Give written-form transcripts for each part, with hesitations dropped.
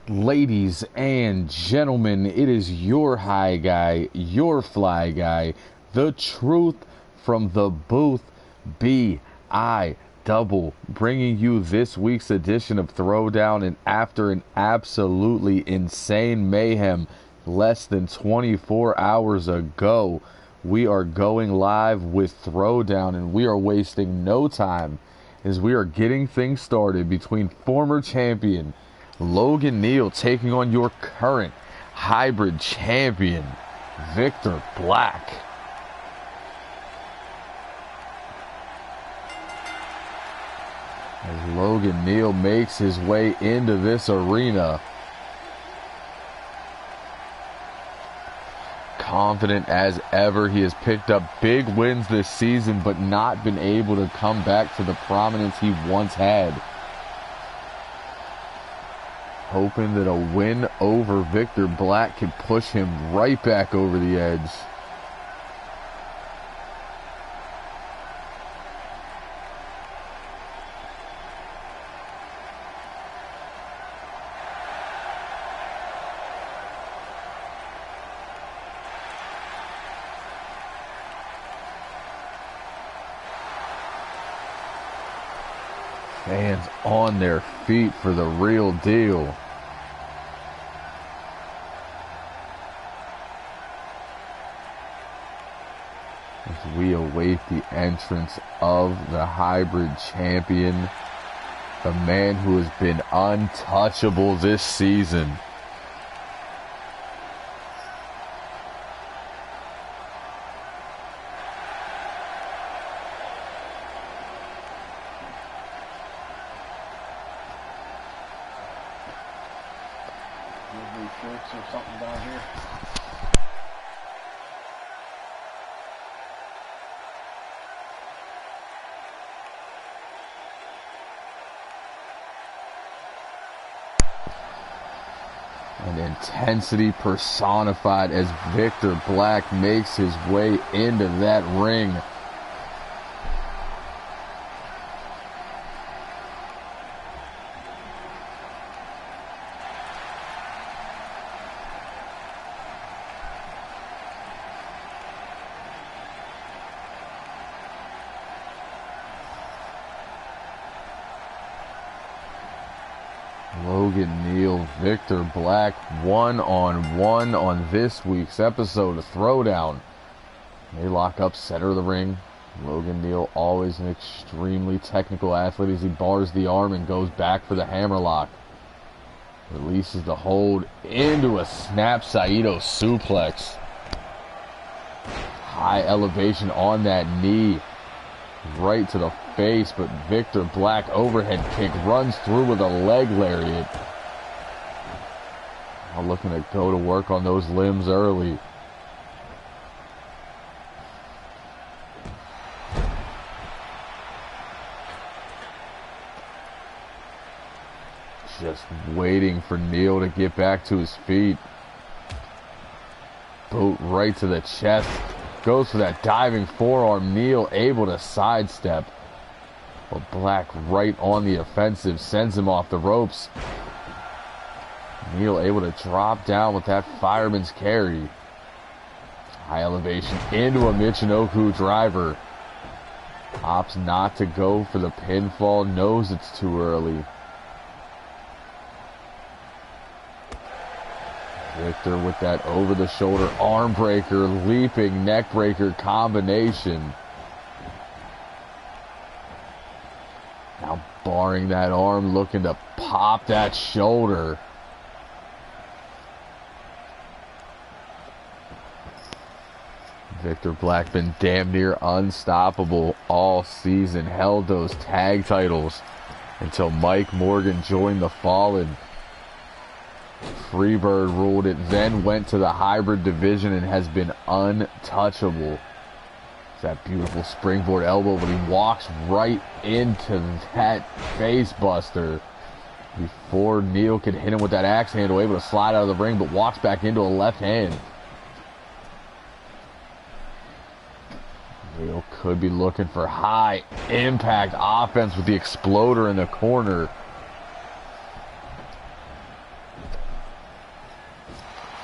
Ladies and gentlemen, it is your high guy, your fly guy, the truth from the booth, B.I. Double, bringing you this week's edition of Throwdown. And after an absolutely insane mayhem less than 24 hours ago, we are going live with Throwdown, and we are wasting no time as we are getting things started between former champion Logan Neal taking on your current hybrid champion, Victor Black. As Logan Neal makes his way into this arena, confident as ever. He has picked up big wins this season, but not been able to come back to the prominence he once had. Hoping that a win over Victor Black can push him right back over the edge. Fans on their feet for the real deal. As we await the entrance of the hybrid champion, the man who has been untouchable this season. Or something down here. And intensity personified as Victor Black makes his way into that ring. Logan Neal, Victor Black, one-on-one on this week's episode of Throwdown. They lock up center of the ring. Logan Neal, always an extremely technical athlete, as he bars the arm and goes back for the hammerlock. Releases the hold into a snap Saito suplex. High elevation on that knee. Right to the face, but Victor Black overhead kick runs through with a leg lariat. Now looking to go to work on those limbs early. Just waiting for Neal to get back to his feet. Boot right to the chest. Goes for that diving forearm. Neal able to sidestep. But Black right on the offensive. Sends him off the ropes. Neal able to drop down with that fireman's carry. High elevation into a Michinoku driver. Opts not to go for the pinfall. Knows it's too early. Victor with that over-the-shoulder arm breaker, leaping neck breaker combination. Now barring that arm, looking to pop that shoulder. Victor Black been damn near unstoppable all season. Held those tag titles until Mike Morgan joined the Fallen. Freebird ruled it, then went to the hybrid division and has been untouchable. It's that beautiful springboard elbow, but he walks right into that face buster before Neal could hit him with that axe handle, able to slide out of the ring, but walks back into a left hand. Neal could be looking for high impact offense with the exploder in the corner.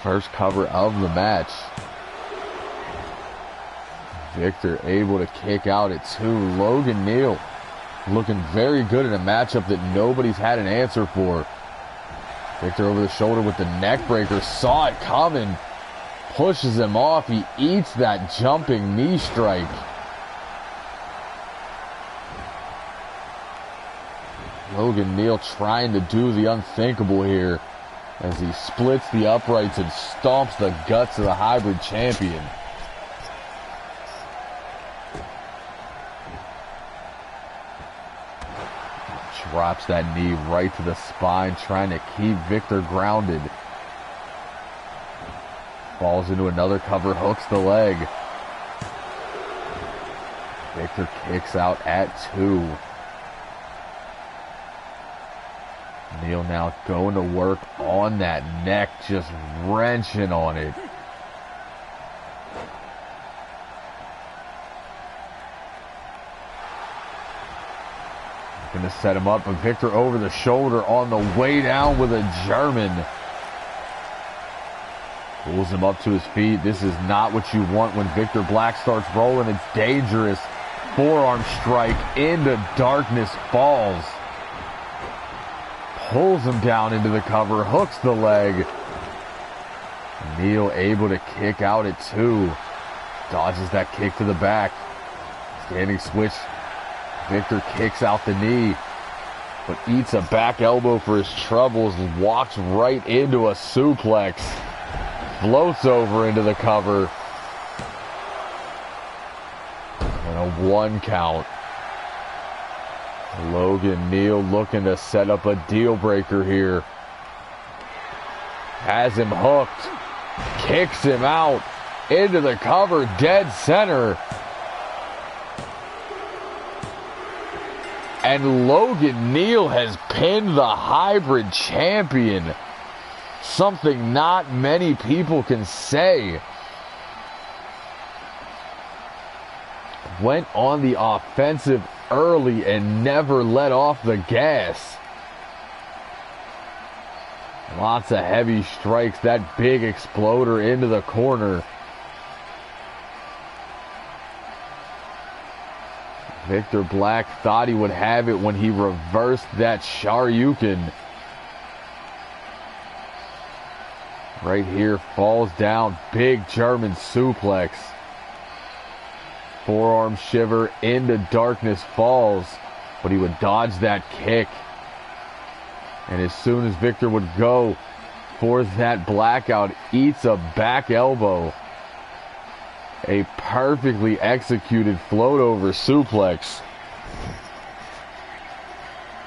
first cover of the match. Victor able to kick out at 2. Logan Neal looking very good in a matchup that nobody's had an answer for. Victor over the shoulder with the neck breaker. Saw it coming. Pushes him off. He eats that jumping knee strike. Logan Neal trying to do the unthinkable here as he splits the uprights and stomps the guts of the hybrid champion. Drops that knee right to the spine, trying to keep Victor grounded. Falls into another cover, hooks the leg. Victor kicks out at 2. Neal now going to work on that neck, just wrenching on it. Going to set him up, but Victor over the shoulder on the way down with a German. Pulls him up to his feet. This is not what you want when Victor Black starts rolling. It's dangerous. Forearm strike into darkness, falls. Pulls him down into the cover, hooks the leg. Neal able to kick out at 2. Dodges that kick to the back. Standing switch. Victor kicks out the knee, but eats a back elbow for his troubles. Walks right into a suplex. Floats over into the cover. And a 1 count. Logan Neal looking to set up a deal breaker here. Has him hooked. Kicks him out into the cover, dead center. And Logan Neal has pinned the hybrid champion. Something not many people can say. Went on the offensive early and never let off the gas. Lots of heavy strikes. That big exploder into the corner. Victor Black thought he would have it when he reversed that Shoryuken. Right here, falls down. Big German suplex. Forearm shiver into darkness, falls. But he would dodge that kick. And as soon as Victor would go for that blackout, eats a back elbow. A perfectly executed float over suplex.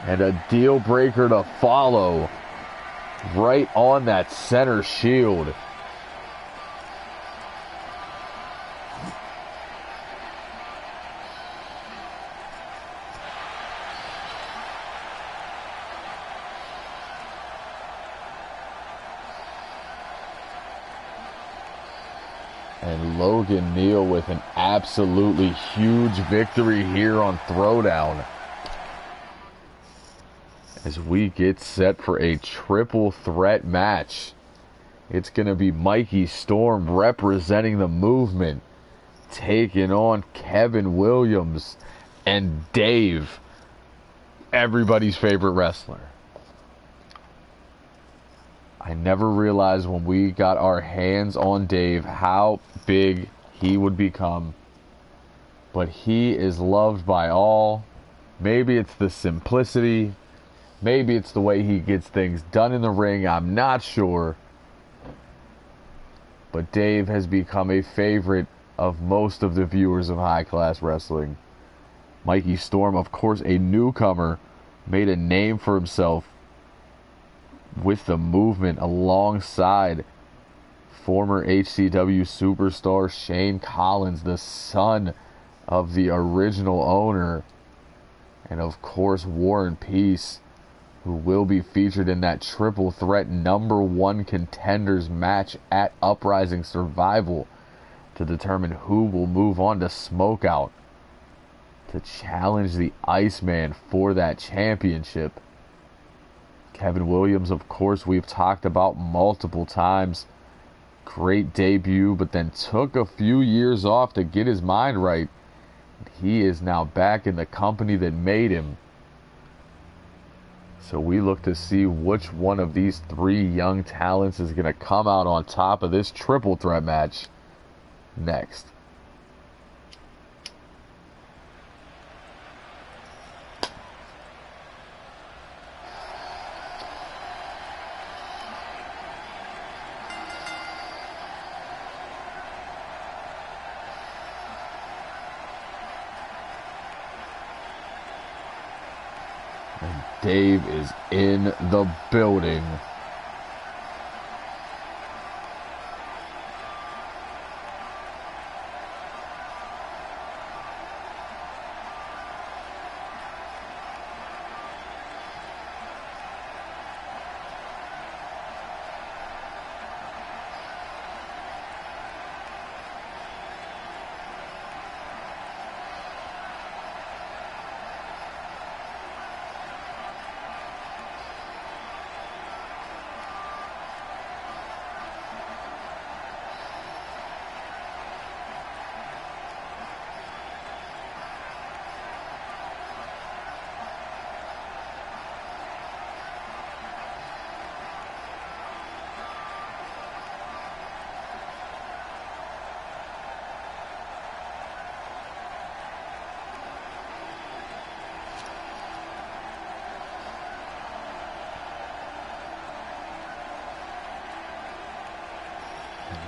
And a deal breaker to follow. Right on that center shield. And Logan Neal with an absolutely huge victory here on Throwdown. As we get set for a triple threat match. It's going to be Mikey Storm representing the movement, taking on Kevin Williams and Dave, everybody's favorite wrestler. I never realized when we got our hands on Dave how big he would become. But he is loved by all. Maybe it's the simplicity. Maybe it's the way he gets things done in the ring. I'm not sure. But Dave has become a favorite of most of the viewers of High Class Wrestling. Mikey Storm, of course, a newcomer, made a name for himself with the movement alongside former HCW superstar Shane Collins, the son of the original owner, and of course War and Peace, who will be featured in that triple threat #1 contenders match at Uprising Survival to determine who will move on to Smokeout to challenge the Iceman for that championship. Kevin Williams, of course, we've talked about multiple times. Great debut, but then took a few years off to get his mind right. He is now back in the company that made him. So we look to see which one of these three young talents is going to come out on top of this triple threat match next. And Dave is in the building.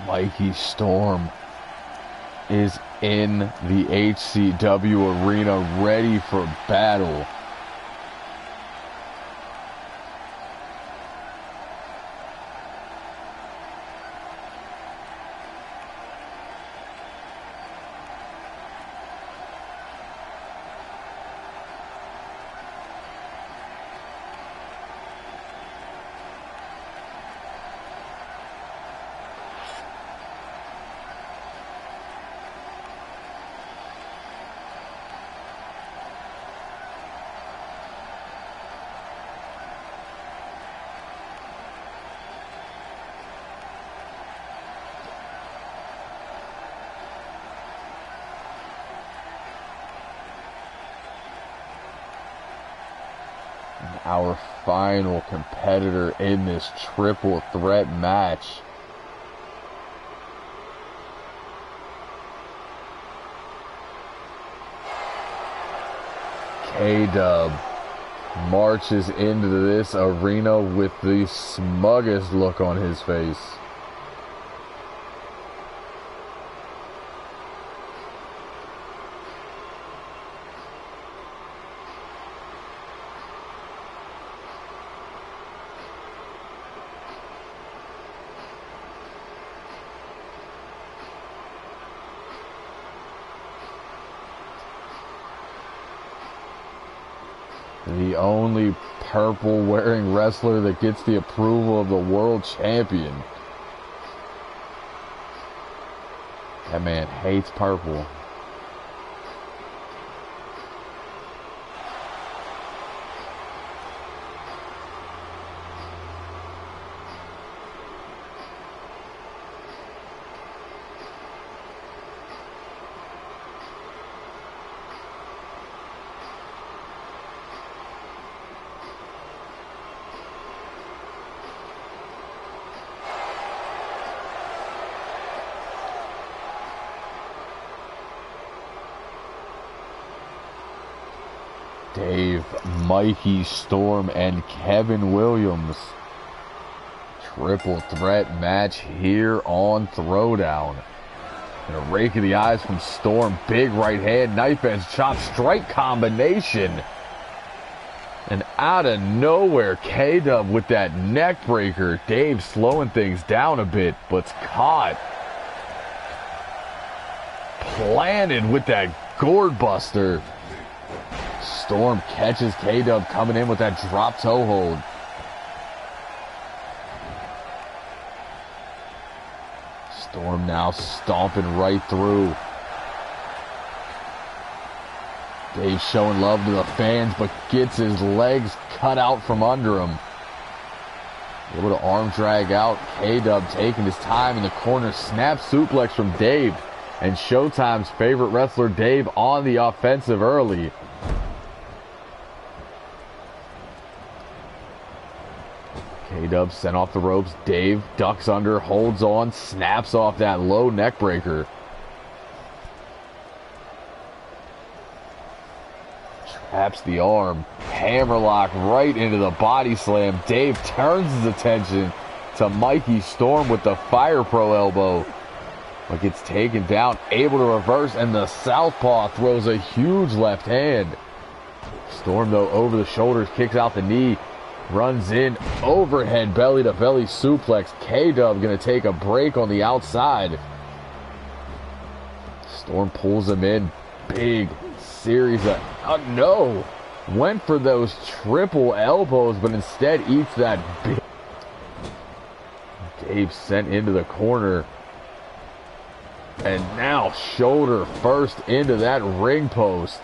Mikey Storm is in the HCW arena, ready for battle. Our final competitor in this triple threat match. K-Dub marches into this arena with the smuggest look on his face. The only purple wearing wrestler that gets the approval of the world champion. That man hates purple. Dave, Mikey Storm, and Kevin Williams. Triple threat match here on Throwdown. And a rake of the eyes from Storm. Big right hand, knife edge, chop, strike combination. And out of nowhere, K-Dub with that neck breaker. Dave slowing things down a bit, but's caught. Planted with that gourd buster. Storm catches K-Dub coming in with that drop toe hold. Storm now stomping right through. Dave showing love to the fans, but gets his legs cut out from under him. A little bit of arm drag out. K-Dub taking his time in the corner. Snap suplex from Dave. And Showtime's favorite wrestler, Dave, on the offensive early. K-Dub sent off the ropes. Dave ducks under, holds on, snaps off that low neck breaker. Traps the arm. Hammerlock right into the body slam. Dave turns his attention to Mikey Storm with the Fire Pro elbow. But gets taken down, able to reverse, and the southpaw throws a huge left hand. Storm, though, over the shoulders, kicks out the knee, runs in, overhead belly-to-belly suplex. K-Dub going to take a break on the outside. Storm pulls him in. Big series of... Oh, no! Went for those triple elbows, but instead eats that big... Dave sent into the corner. And now shoulder first into that ring post.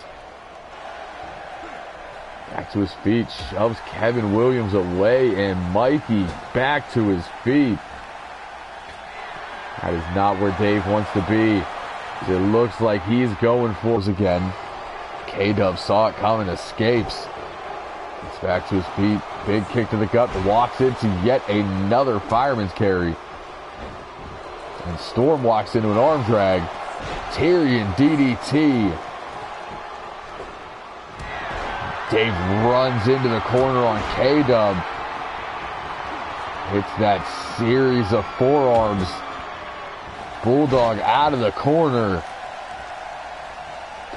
Back to his feet, shoves Kevin Williams away, and Mikey back to his feet. That is not where Dave wants to be. It looks like he's going for it again. K-Dub saw it coming, escapes. Gets back to his feet, big kick to the gut, walks into yet another fireman's carry. And Storm walks into an arm drag. Tyrion DDT. Dave runs into the corner on K-Dub. Hits that series of forearms. Bulldog out of the corner.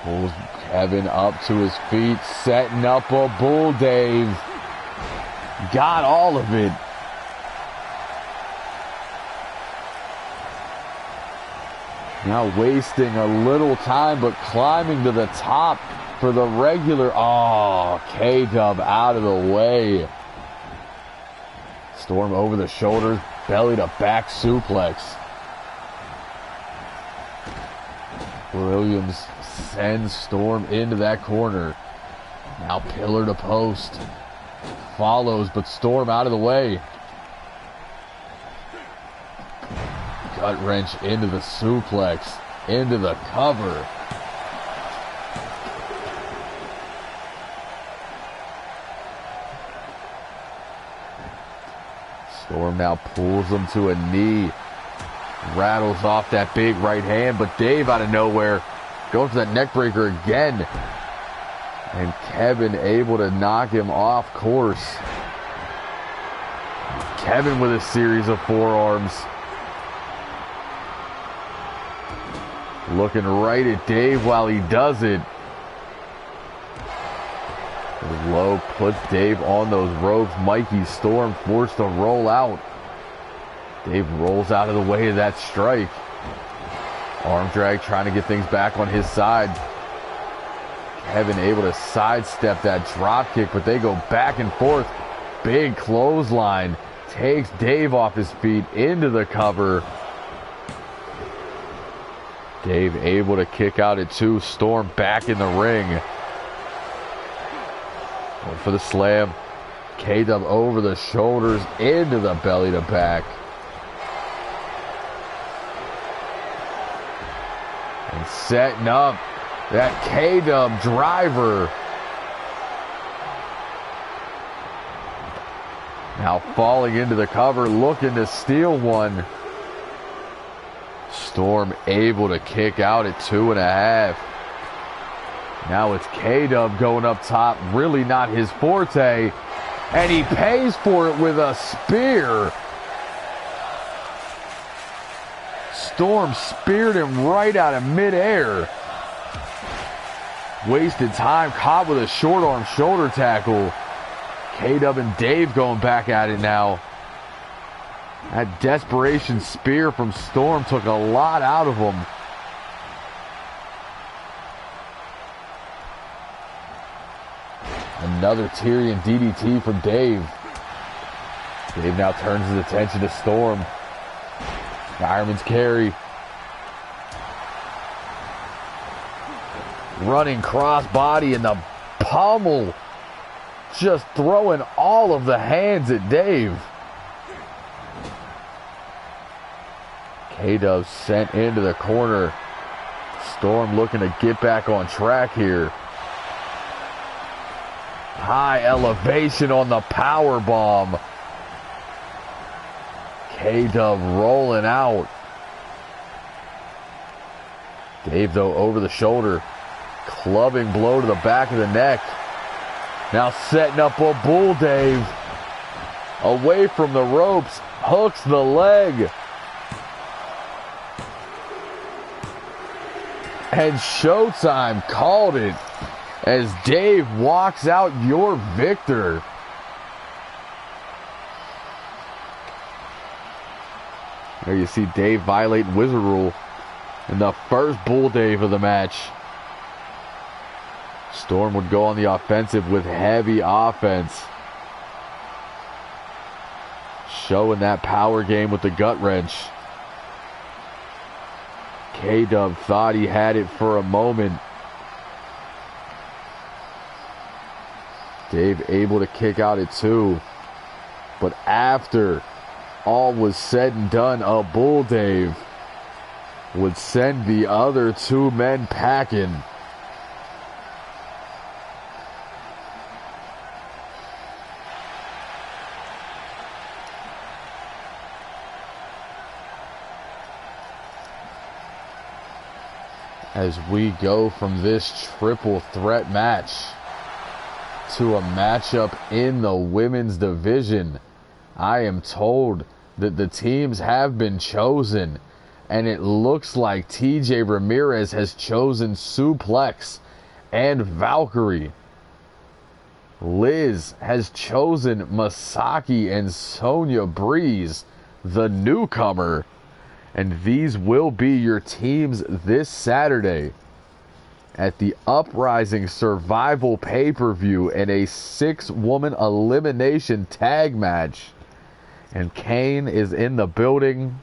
Pulls Kevin up to his feet, setting up a bull Dave. Got all of it. Now wasting a little time, but climbing to the top for the regular. Oh, K-Dub out of the way. Storm over the shoulders, belly to back suplex. Williams sends Storm into that corner. Now pillar to post. Follows, but Storm out of the way. Gut wrench into the suplex, into the cover. Storm now pulls him to a knee. Rattles off that big right hand, but Dave out of nowhere goes to that neck breaker again. And Kevin able to knock him off course. Kevin with a series of forearms. Looking right at Dave while he does it. Low puts Dave on those ropes. Mikey Storm forced to roll out. Dave rolls out of the way of that strike. Arm drag trying to get things back on his side. Kevin able to sidestep that drop kick, but they go back and forth. Big clothesline. Takes Dave off his feet into the cover. Dave able to kick out at 2. Storm back in the ring. Going for the slam. K-Dub over the shoulders into the belly to back. And setting up that K-Dub driver. Now falling into the cover, looking to steal one. Storm able to kick out at 2.5. Now it's K-Dub going up top. Really not his forte. And he pays for it with a spear. Storm speared him right out of midair. Wasted time, caught with a short arm shoulder tackle. K-Dub and Dave going back at it now. That desperation spear from Storm took a lot out of him. Another Tyrion DDT from Dave. Dave now turns his attention to Storm. Fireman's carry. Running crossbody in the pommel. Just throwing all of the hands at Dave. K-Dub sent into the corner. Storm looking to get back on track here. High elevation on the power bomb. K-Dub rolling out. Dave, though, over the shoulder. Clubbing blow to the back of the neck. Now setting up a bull, Dave. Away from the ropes. Hooks the leg. And Showtime called it as Dave walks out your victor. There you see Dave violating Wizard Rule in the first Bull Dave of the match. Storm would go on the offensive with heavy offense. Showing that power game with the gut wrench. K-Dub thought he had it for a moment. Dave able to kick out at 2. But after all was said and done, a Bull Dave would send the other 2 men packing. As we go from this triple threat match to a matchup in the women's division, I am told that the teams have been chosen, and it looks like TJ Ramirez has chosen Suplex and Valkyrie. Liz has chosen Masaki and Sonya Breeze, the newcomer. And these will be your teams this Saturday at the Uprising Survival pay-per-view in a 6-woman elimination tag match. And Kane is in the building.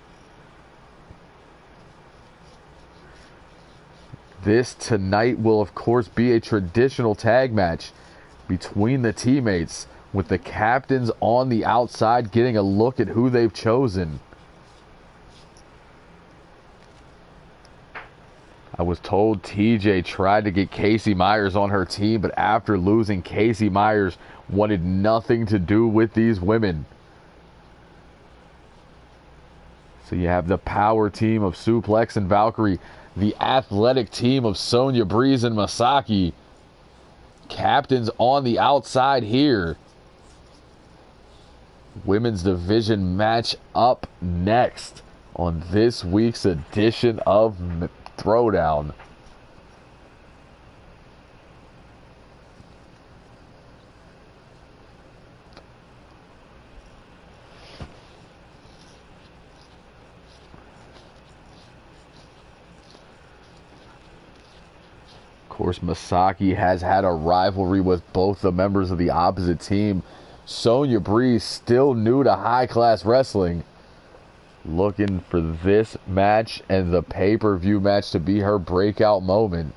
This tonight will, of course, be a traditional tag match between the teammates, with the captains on the outside getting a look at who they've chosen. I was told TJ tried to get Casey Myers on her team, but after losing, Casey Myers wanted nothing to do with these women. So you have the power team of Suplex and Valkyrie, the athletic team of Sonya Breeze and Masaki. Captains on the outside here. Women's division match up next on this week's edition of Throwdown. Of course, Masaki has had a rivalry with both the members of the opposite team. Sonya Breeze, still new to high-class wrestling, looking for this match and the pay-per-view match to be her breakout moment.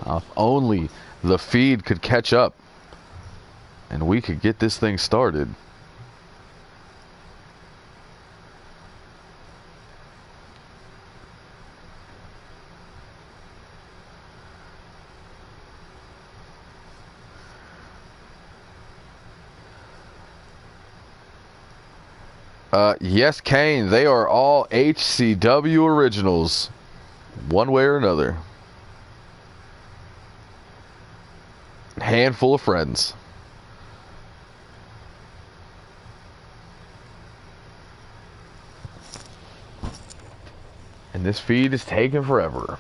If only the feed could catch up and we could get this thing started. Yes, Kane, they are all HCW originals, one way or another. Handful of friends. And this feed is taking forever.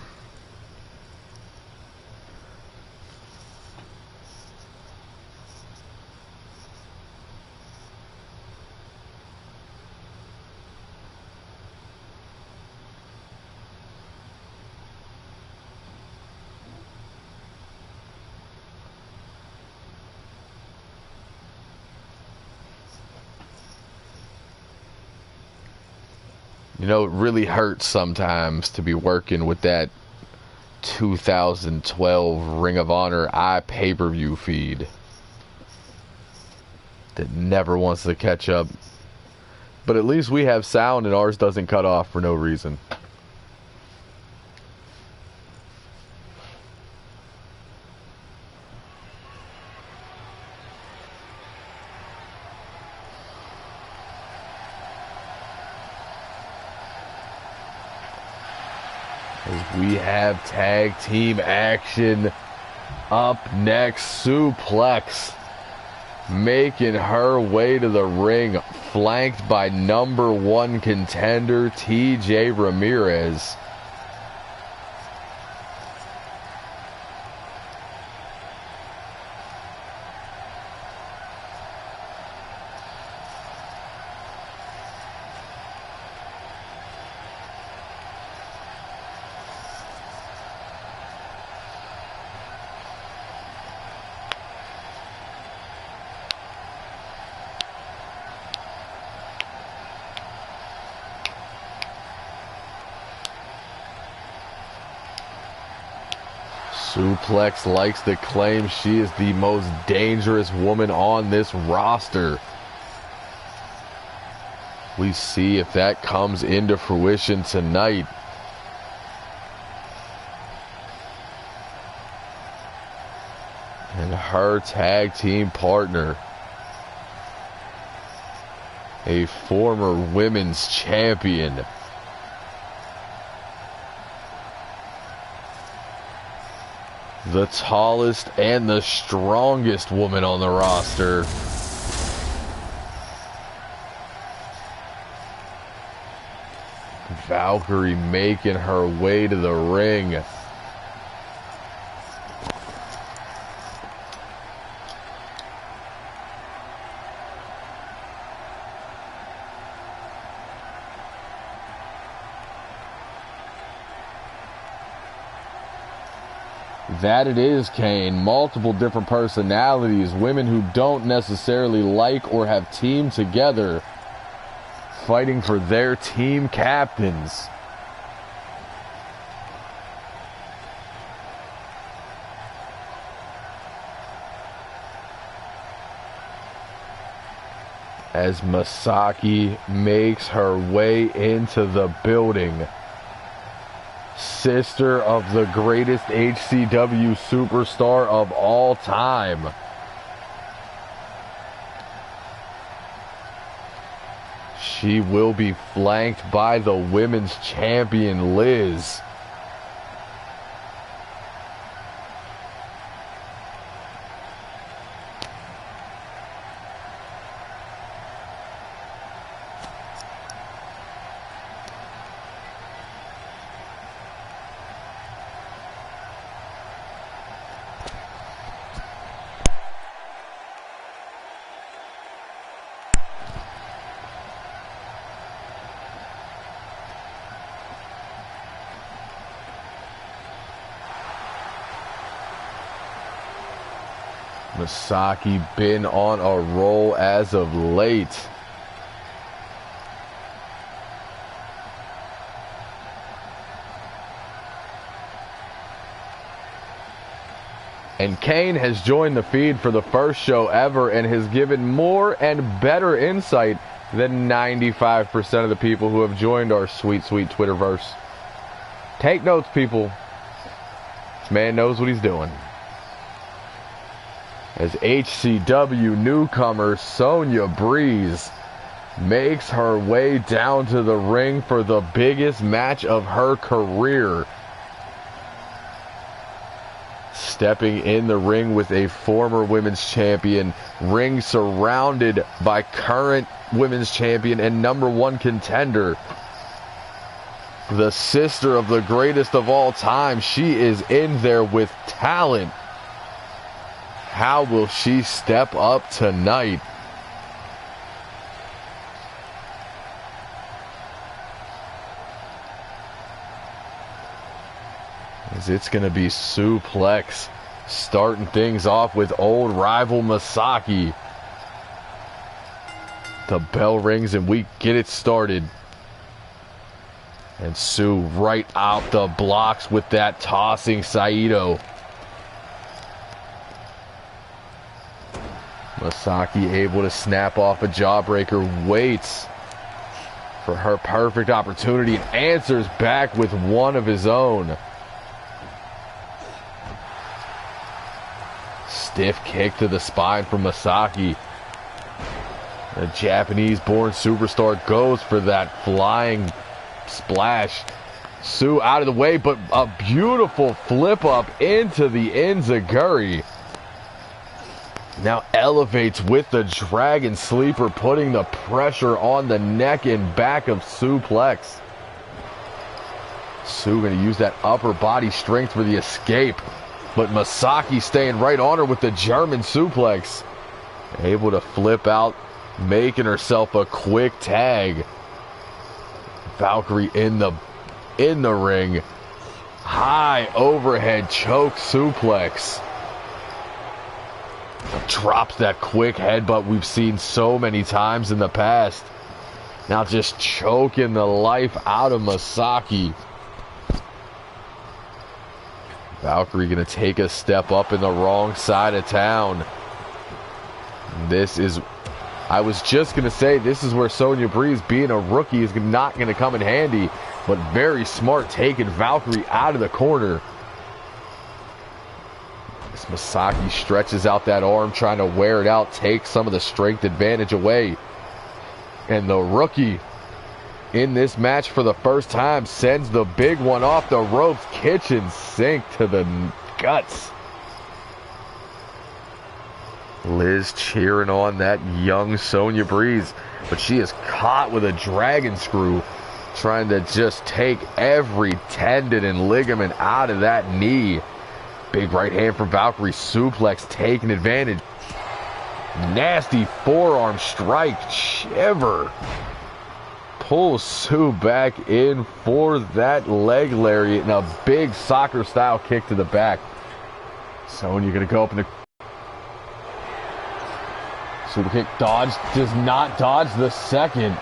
You know, it really hurts sometimes to be working with that 2012 Ring of Honor pay-per-view feed that never wants to catch up. But at least we have sound and ours doesn't cut off for no reason. As we have tag team action up next. Suplex making her way to the ring, flanked by #1 contender TJ Ramirez. Suplex likes to claim she is the most dangerous woman on this roster. We see if that comes into fruition tonight. And her tag team partner, a former women's champion, the tallest and the strongest woman on the roster, Valkyrie making her way to the ring. That it is, Kane. Multiple different personalities, women who don't necessarily like or have teamed together, fighting for their team captains. As Masaki makes her way into the building. Sister of the greatest HCW superstar of all time. She will be flanked by the women's champion, Liz. Masaki been on a roll as of late. And Kane has joined the feed for the first show ever and has given more and better insight than 95% of the people who have joined our sweet, sweet Twitterverse. Take notes, people. This man knows what he's doing. As HCW newcomer Sonya Breeze makes her way down to the ring for the biggest match of her career. Stepping in the ring with a former women's champion, ring surrounded by current women's champion and #1 contender. The sister of the greatest of all time. She is in there with talent. How will she step up tonight? As it's going to be Suplex starting things off with old rival Masaki. The bell rings and we get it started. And Sue right out the blocks with that tossing Saito. Masaki able to snap off a jawbreaker, waits for her perfect opportunity and answers back with one of his own. Stiff kick to the spine from Masaki. The Japanese-born superstar goes for that flying splash. Sue out of the way, but a beautiful flip up into the enziguri. Now elevates with the Dragon Sleeper, putting the pressure on the neck and back of Suplex. Sue going to use that upper body strength for the escape, but Masaki staying right on her with the German suplex. Able to flip out, making herself a quick tag. Valkyrie in the ring. High overhead choke suplex. Drops that quick headbutt we've seen so many times in the past. Now just choking the life out of Masaki. Valkyrie gonna take a step up in the wrong side of town. This is, I was just gonna say, this is where Sonya Breeze, being a rookie, is not gonna come in handy, but very smart taking Valkyrie out of the corner. As Masaki stretches out that arm, trying to wear it out, take some of the strength advantage away. And the rookie in this match for the first time sends the big one off the ropes, kitchen sink to the guts. Liz cheering on that young Sonya Breeze, but she is caught with a dragon screw, trying to just take every tendon and ligament out of that knee. Big right hand from Valkyrie, suplex taking advantage. Nasty forearm strike, shiver. Pulls Sue back in for that leg lariat and a big soccer style kick to the back. Sonya gonna go up in the super kick, dodge, does not dodge the second.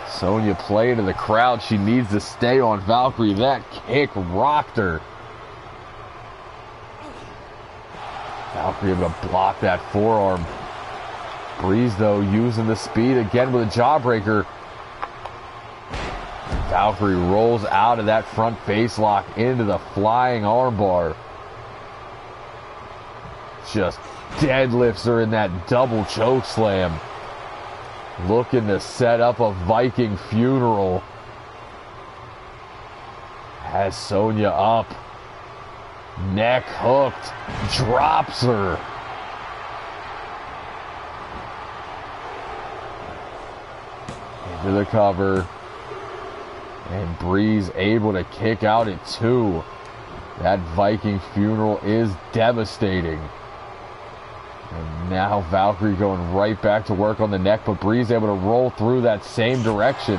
Sonya playing to the crowd. She needs to stay on Valkyrie. That kick rocked her. Valkyrie able to block that forearm. Breeze, though, using the speed again with a jawbreaker. Valkyrie rolls out of that front face lock into the flying armbar. Just deadlifts her in that double choke slam. Looking to set up a Viking funeral. Has Sonya up. Neck hooked. Drops her. Into the cover. And Breeze able to kick out at 2. That Viking funeral is devastating. And now Valkyrie going right back to work on the neck, but Breeze able to roll through that same direction.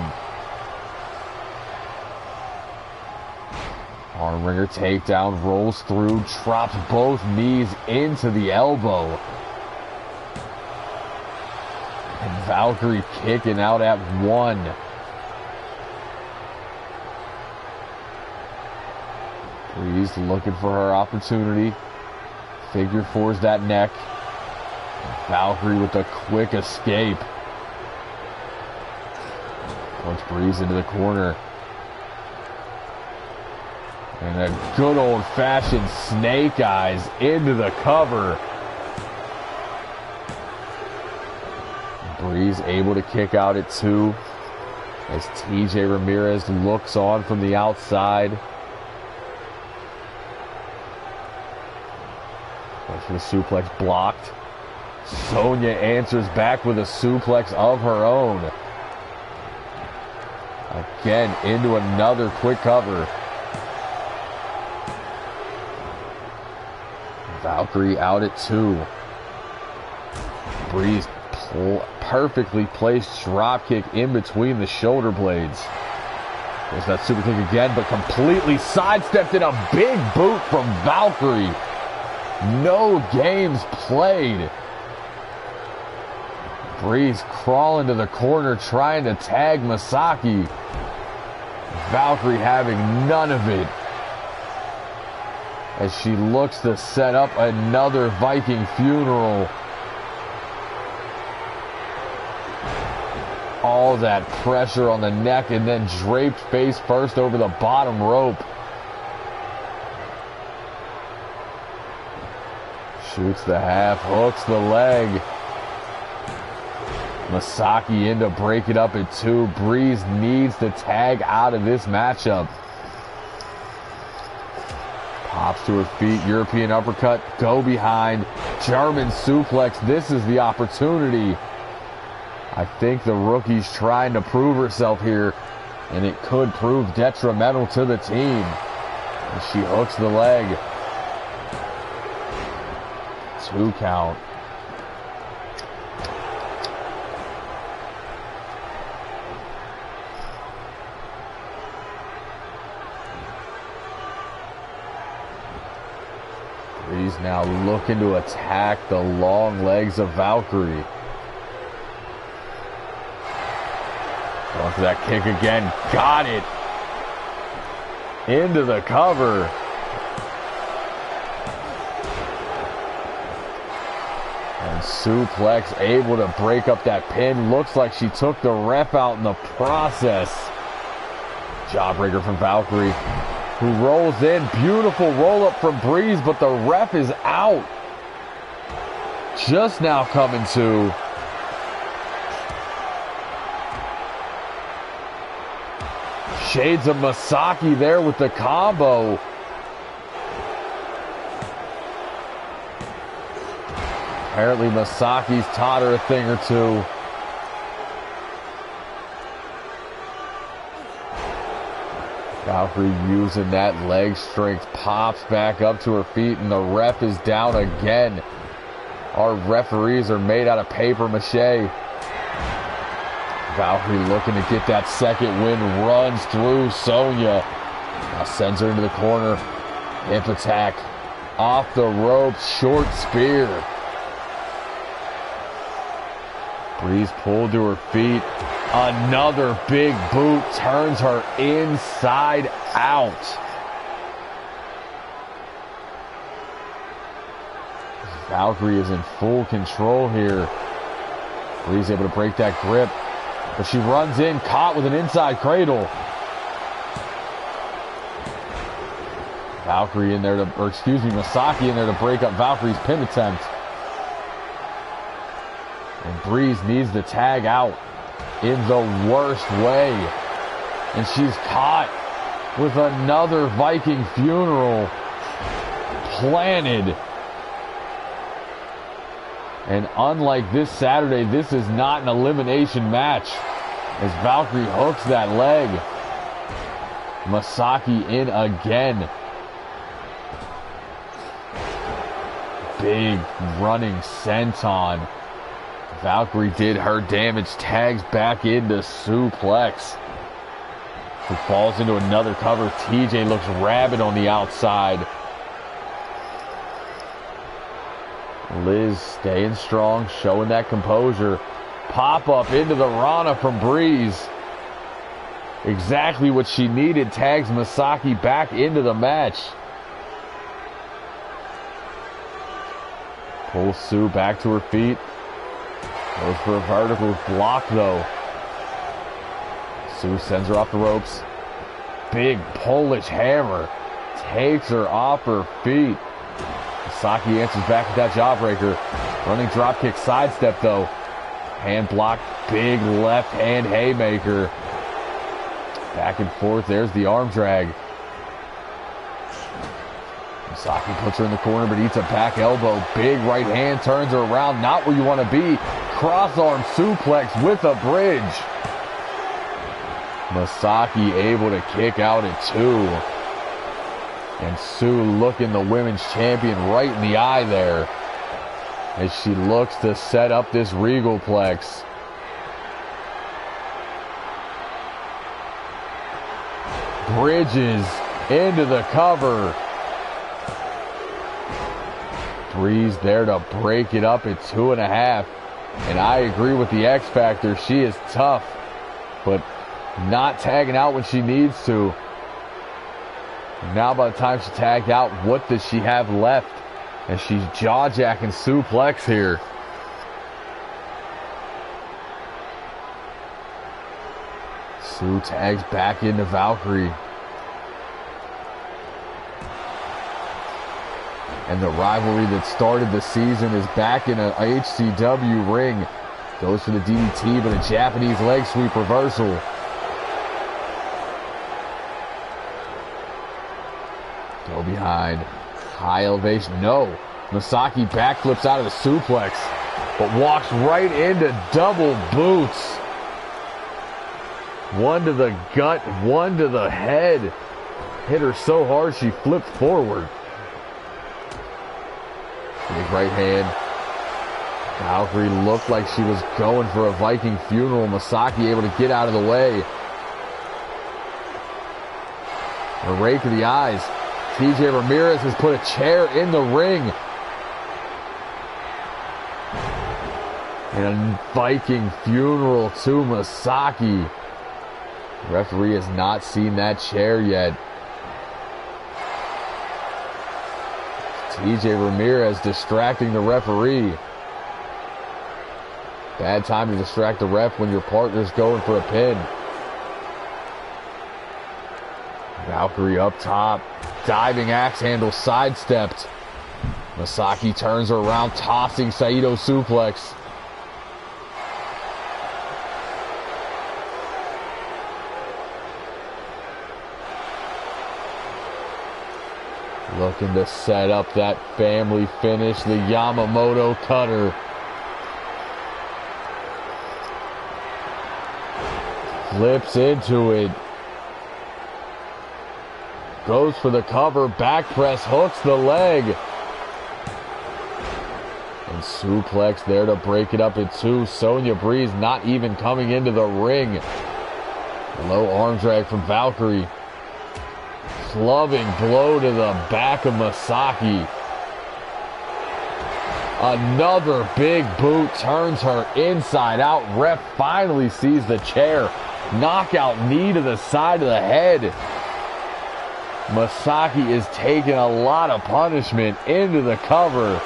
Armringer takedown, rolls through, drops both knees into the elbow. And Valkyrie kicking out at 1. Breeze looking for her opportunity. Figure 4's that neck. Valkyrie with a quick escape. Punch Breeze into the corner. And a good old-fashioned snake eyes into the cover. Breeze able to kick out at 2 as TJ Ramirez looks on from the outside. Punch for the suplex blocked. Sonya answers back with a suplex of her own. Again, into another quick cover. Valkyrie out at 2. Breeze perfectly placed dropkick in between the shoulder blades. There's that super kick again, but completely sidestepped in a big boot from Valkyrie. No games played. Breeze crawling to the corner, trying to tag Masaki. Valkyrie having none of it, as she looks to set up another Viking funeral. All that pressure on the neck, and then draped face first over the bottom rope. Shoots the half, hooks the leg. Masaki in to break it up at 2. Breeze needs to tag out of this matchup. Pops to her feet, European uppercut, go behind, German suplex. This is the opportunity. I think the rookie's trying to prove herself here, and it could prove detrimental to the team. And she hooks the leg. 2 count. Breeze now looking to attack the long legs of Valkyrie. Going for that kick again. Got it. Into the cover. And suplex able to break up that pin. Looks like she took the ref out in the process. Jawbreaker from Valkyrie, who rolls in. Beautiful roll up from Breeze, but the ref is out. Just now coming to. Shades of Masaki there with the combo. Apparently Masaki's taught her a thing or two. Valkyrie using that leg strength, pops back up to her feet, and the ref is down again. Our referees are made out of paper mache. Valkyrie looking to get that second win, runs through Sonya. Now sends her into the corner. Hip attack. Off the rope, short spear. Breeze pulled to her feet. Another big boot turns her inside out. Valkyrie is in full control here. Breeze able to break that grip, but she runs in, caught with an inside cradle. Valkyrie in there to, or excuse me, Masaki in there to break up Valkyrie's pin attempt. And Breeze needs to tag out in the worst way. And she's caught with another Viking funeral planted. And unlike this Saturday, this is not an elimination match, as Valkyrie hooks that leg. Masaki in again. Big running senton. Valkyrie did her damage, tags back into suplex. Who falls into another cover. TJ looks rabid on the outside. Liz staying strong, showing that composure. Pop up into the Rana from Breeze. Exactly what she needed. Tags Masaki back into the match. Pulls Sue back to her feet. Goes for a vertical block though. Sue sends her off the ropes. Big Polish hammer. Takes her off her feet. Masaki answers back with that jawbreaker. Running dropkick sidestep though. Hand block, big left hand haymaker. Back and forth, there's the arm drag. Masaki puts her in the corner but eats a back elbow. Big right hand turns her around, not where you want to be. Cross arm suplex with a bridge. Masaki able to kick out at 2. And Sue looking the women's champion right in the eye there, as she looks to set up this Regalplex. Bridges into the cover. Breeze there to break it up at 2.5. And I agree with the X Factor. She is tough, but not tagging out when she needs to. Now by the time she tagged out, what does she have left? And she's jaw-jacking suplex here. Sue tags back into Valkyrie. And the rivalry that started the season is back in a HCW ring. Goes for the DDT, but a Japanese leg sweep reversal. Go behind. High elevation. No. Masaki backflips out of the suplex, but walks right into double boots. One to the gut, one to the head. Hit her so hard she flipped forward. Big right hand. Valkyrie looked like she was going for a Viking funeral. Masaki able to get out of the way. A rake of the eyes. TJ Ramirez has put a chair in the ring. And a Viking funeral to Masaki. The referee has not seen that chair yet. TJ Ramirez distracting the referee. Bad time to distract the ref when your partner's going for a pin. Valkyrie up top. Diving axe handle sidestepped. Masaki turns her around, tossing Saito suplex. Looking to set up that family finish, the Yamamoto cutter. Flips into it. Goes for the cover, back press, hooks the leg. And suplex there to break it up in two. Sonya Breeze not even coming into the ring. Low arm drag from Valkyrie. Clubbing blow to the back of Masaki. Another big boot turns her inside out. Ref finally sees the chair. Knockout knee to the side of the head. Masaki is taking a lot of punishment into the cover.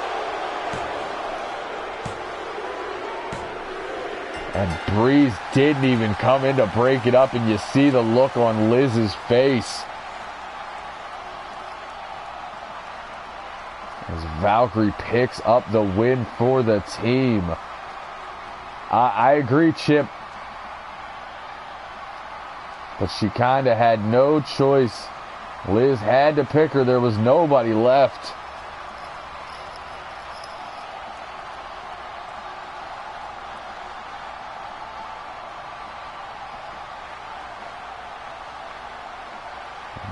And Breeze didn't even come in to break it up, and you see the look on Liz's face. As Valkyrie picks up the win for the team. I agree, Chip. But she kind of had no choice. Liz had to pick her. There was nobody left.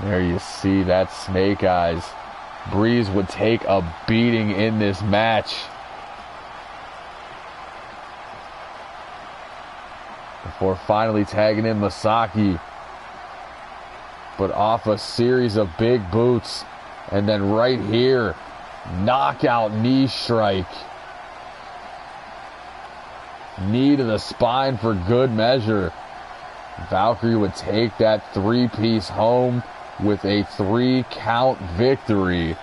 There you see that snake eyes. Breeze would take a beating in this match. Before finally tagging in Masaki. But off a series of big boots. And then right here, knockout knee strike. Knee to the spine for good measure. Valkyrie would take that three-piece home with a 3-count victory.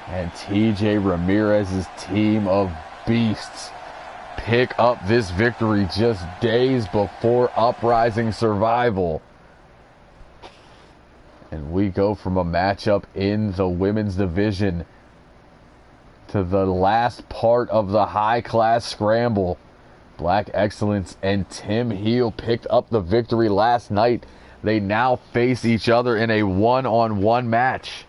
And TJ Ramirez's team of beasts pick up this victory just days before Uprising Survival. And we go from a matchup in the women's division to the last part of the high-class scramble. Black Excellence and Tim Heel picked up the victory last night. They now face each other in a one-on-one match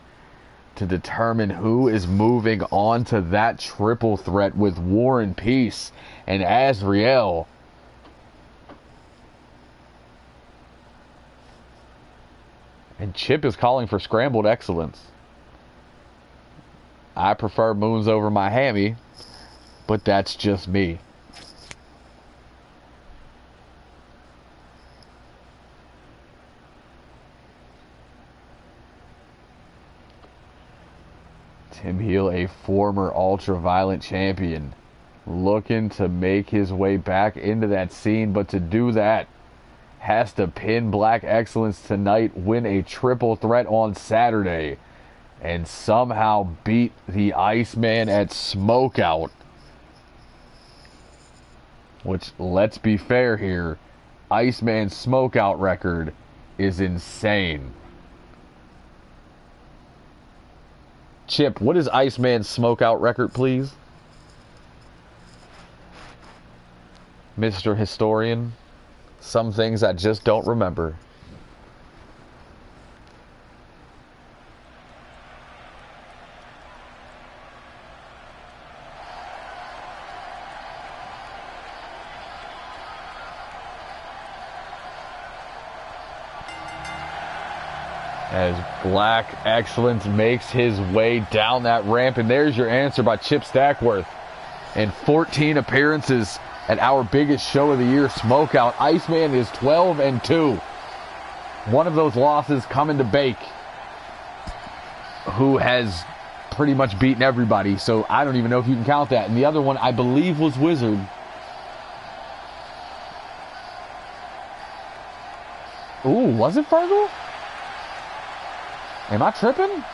to determine who is moving on to that triple threat with War and Peace and Azriel. And Chip is calling for Scrambled Excellence. I prefer Moons over Miami, but that's just me. Tim Heel, a former Ultraviolent champion, looking to make his way back into that scene, but to do that, has to pin Black Excellence tonight, win a triple threat on Saturday, and somehow beat the Iceman at Smokeout. Which, let's be fair here, Iceman's Smokeout record is insane. Chip, what is Iceman's Smokeout record, please? Mr. Historian. Some things I just don't remember. As Black Excellence makes his way down that ramp. And there's your answer by Chip Stackworth. In 14 appearances at our biggest show of the year, Smokeout, Iceman is 12-2. One of those losses coming to Bake, who has pretty much beaten everybody. So I don't even know if you can count that. And the other one, I believe, was Wizard. Ooh, was it Fergal? Am I tripping?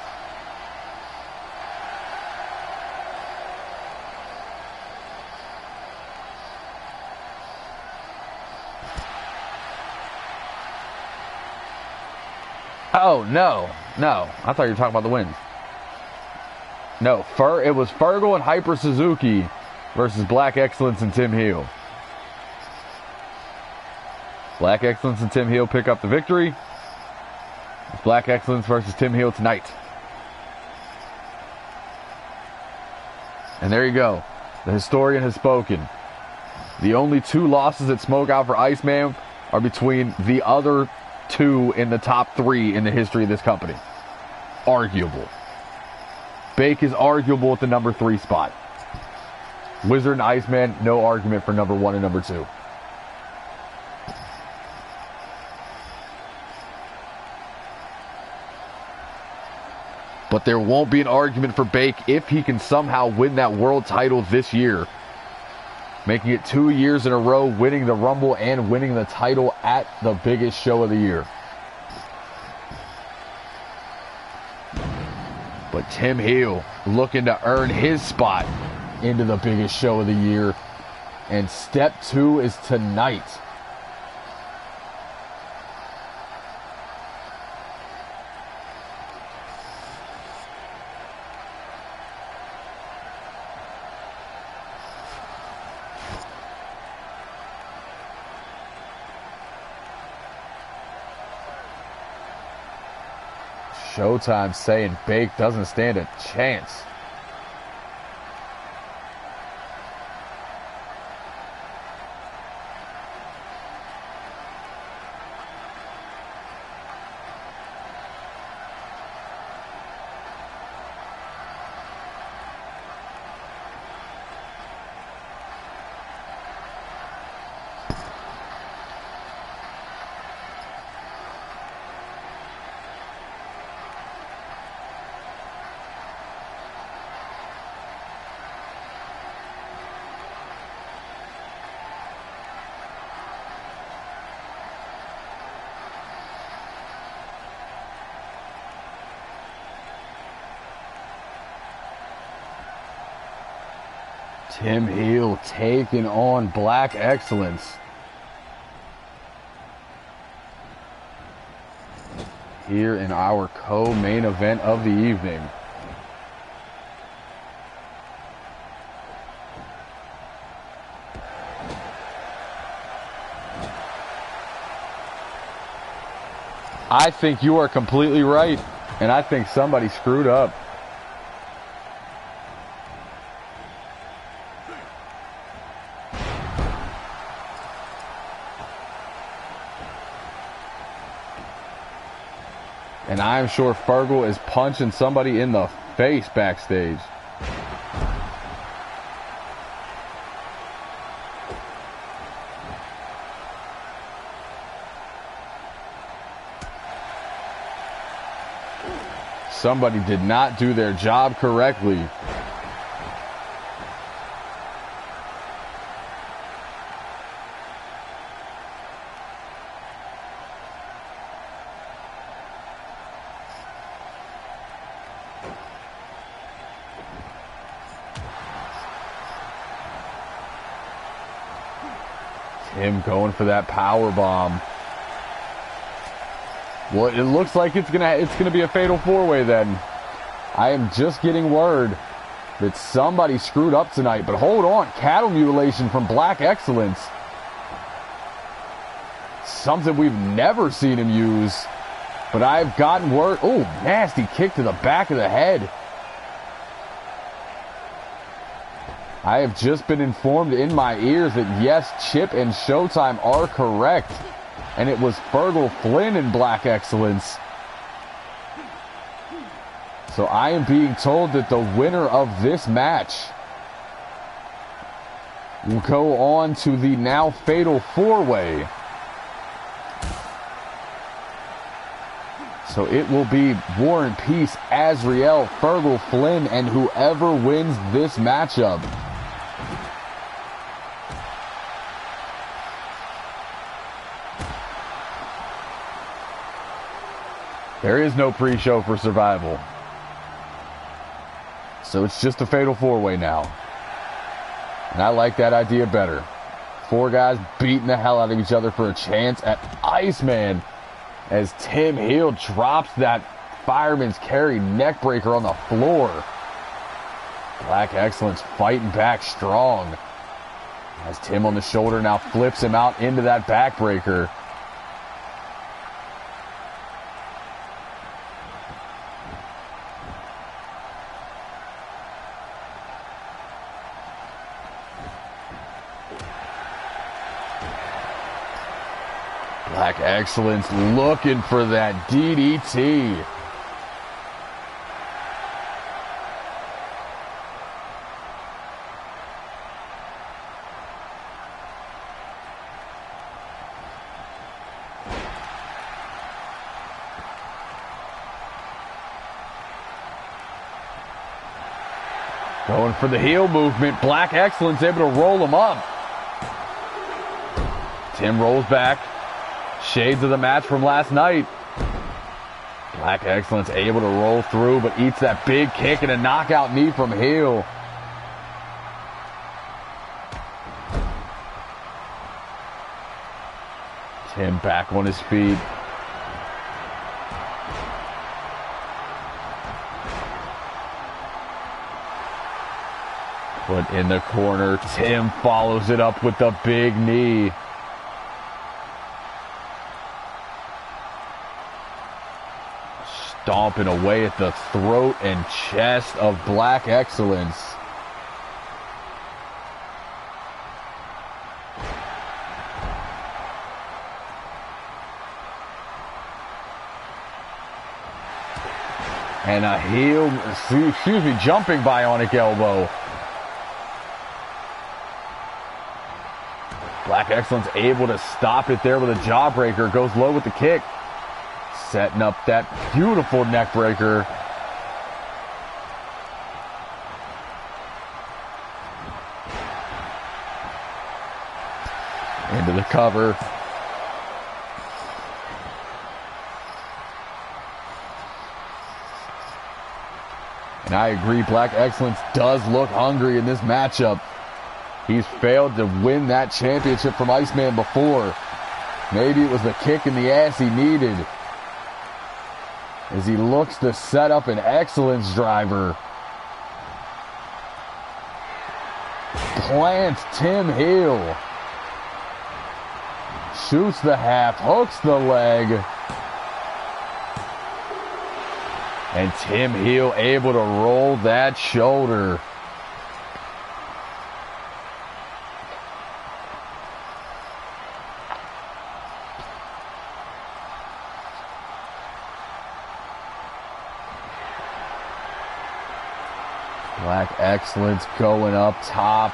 Oh, no. No. I thought you were talking about the wins. No, it was Fergal and Hyper Suzuki versus Black Excellence and Tim Heel. Black Excellence and Tim Heel pick up the victory. It's Black Excellence versus Tim Heel tonight. And there you go. The historian has spoken. The only two losses at Smokeout for Iceman are between the other two in the top three in the history of this company. Arguable. Bake is arguable at the number 3 spot. Wizard and Iceman, no argument for number 1 and number 2. But there won't be an argument for Bake if he can somehow win that world title this year. Making it 2 years in a row, winning the Rumble and winning the title at the biggest show of the year. But Tim Heel looking to earn his spot into the biggest show of the year. And step 2 is tonight. Showtime saying Bake doesn't stand a chance. Tim Heel taking on Black Excellence. Here in our co-main event of the evening. I think you are completely right, and I think somebody screwed up. And I'm sure Fergal is punching somebody in the face backstage. Somebody did not do their job correctly. Him going for that power bomb. Well, it looks like it's gonna be a fatal four-way then. I am just getting word that somebody screwed up tonight, but hold on, cattle mutilation from Black Excellence. Something we've never seen him use, but I've gotten word. Oh, nasty kick to the back of the head. I have just been informed in my ears that yes, Chip and Showtime are correct. And it was Fergal Flynn in Black Excellence. So I am being told that the winner of this match will go on to the now fatal four-way. So it will be War and Peace, Azrael, Fergal Flynn, and whoever wins this matchup. There is no pre-show for Survival. So it's just a fatal four-way now. And I like that idea better. Four guys beating the hell out of each other for a chance at Iceman as Tim Hill drops that Fireman's Carry neckbreaker on the floor. Black Excellence fighting back strong as Tim on the shoulder now flips him out into that backbreaker. Black Excellence looking for that DDT. Going for the heel movement. Black Excellence able to roll him up. Tim rolls back. Shades of the match from last night. Black Excellence able to roll through, but eats that big kick and a knockout knee from Hill. Tim back on his feet. Put in the corner. Tim follows it up with the big knee. Stomping away at the throat and chest of Black Excellence. And a heel, excuse me, jumping bionic elbow. Black Excellence able to stop it there with a jawbreaker. Goes low with the kick. Setting up that beautiful neck breaker. Into the cover. And I agree, Black Excellence does look hungry in this matchup. He's failed to win that championship from Iceman before. Maybe it was the kick in the ass he needed, as he looks to set up an Excellence driver. Plants Tim Hill. Shoots the half, hooks the leg. And Tim Hill able to roll that shoulder. Black Excellence going up top.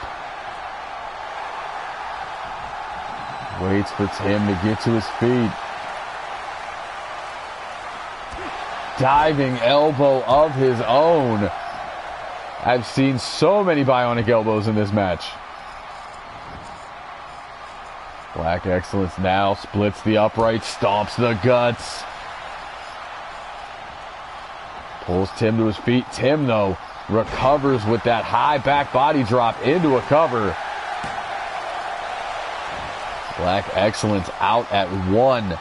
Waits for Tim to get to his feet. diving elbow of his own. I've seen so many bionic elbows in this match. Black Excellence now splits the upright, stomps the guts. Pulls Tim to his feet. Tim, though, recovers with that high back body drop into a cover. Black Excellence out at 1.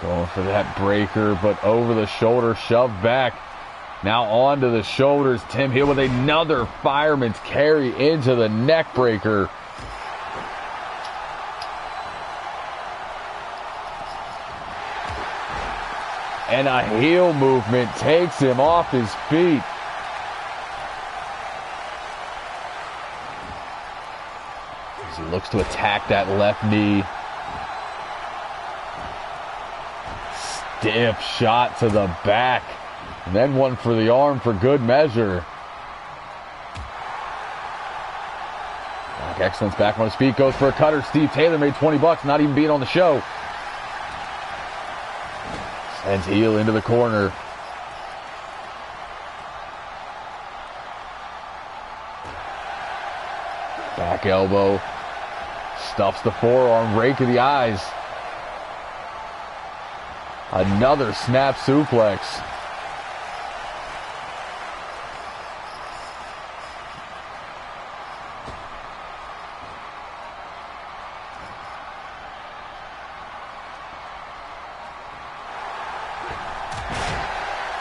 Going for that breaker, but over the shoulder, shoved back. Now onto the shoulders. Tim Hill with another fireman's carry into the neck breaker. And a heel movement takes him off his feet. As he looks to attack that left knee. Stiff shot to the back. And then one for the arm for good measure. Black Excellence back on his feet, goes for a cutter. Steve Taylor made $20, not even being on the show. Sends heel into the corner. Back elbow. Stuffs the forearm, rake of the eyes. Another snap suplex.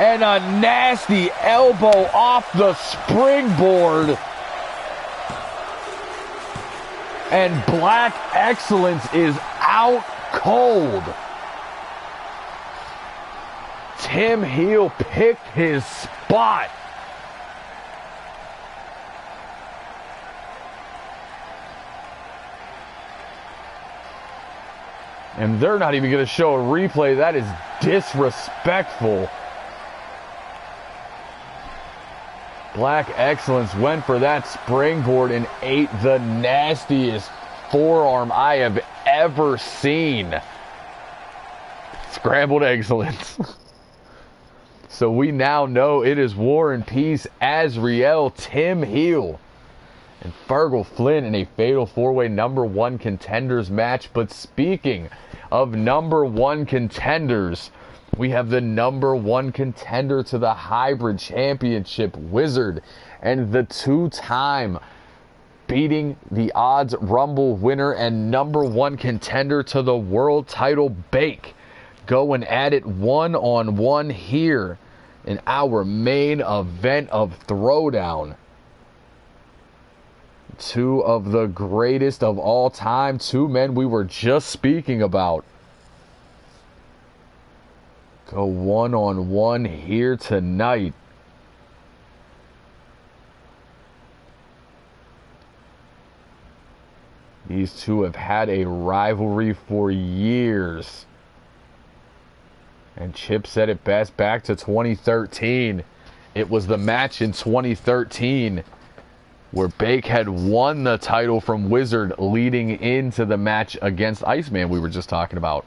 And a nasty elbow off the springboard. And Black Excellence is out cold. Tim Heel picked his spot. And they're not even going to show a replay. That is disrespectful. Black Excellence went for that springboard and ate the nastiest forearm I have ever seen. Scrambled excellence. So we now know it is War and Peace, Azrael, Tim Heel, and Fergal Flynn in a fatal 4-way #1 contenders match. But speaking of #1 contenders, we have the #1 contender to the Hybrid Championship, Wizard, and the 2-time beating the odds Rumble winner and #1 contender to the world title, Bake, going at it one-on-one here in our main event of Throwdown. Two of the greatest of all time, two men we were just speaking about. Go one-on-one here tonight. These two have had a rivalry for years. And Chip said it best back to 2013. It was the match in 2013 where Bake had won the title from Wizard leading into the match against Iceman we were just talking about.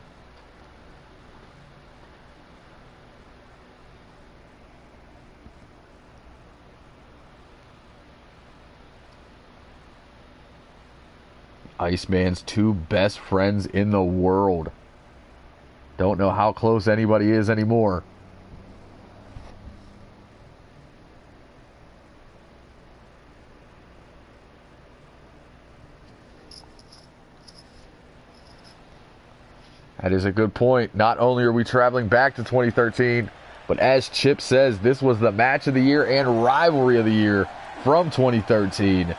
Iceman's two best friends in the world. Don't know how close anybody is anymore. That is a good point. Not only are we traveling back to 2013, but as Chip says, this was the match of the year and rivalry of the year from 2013.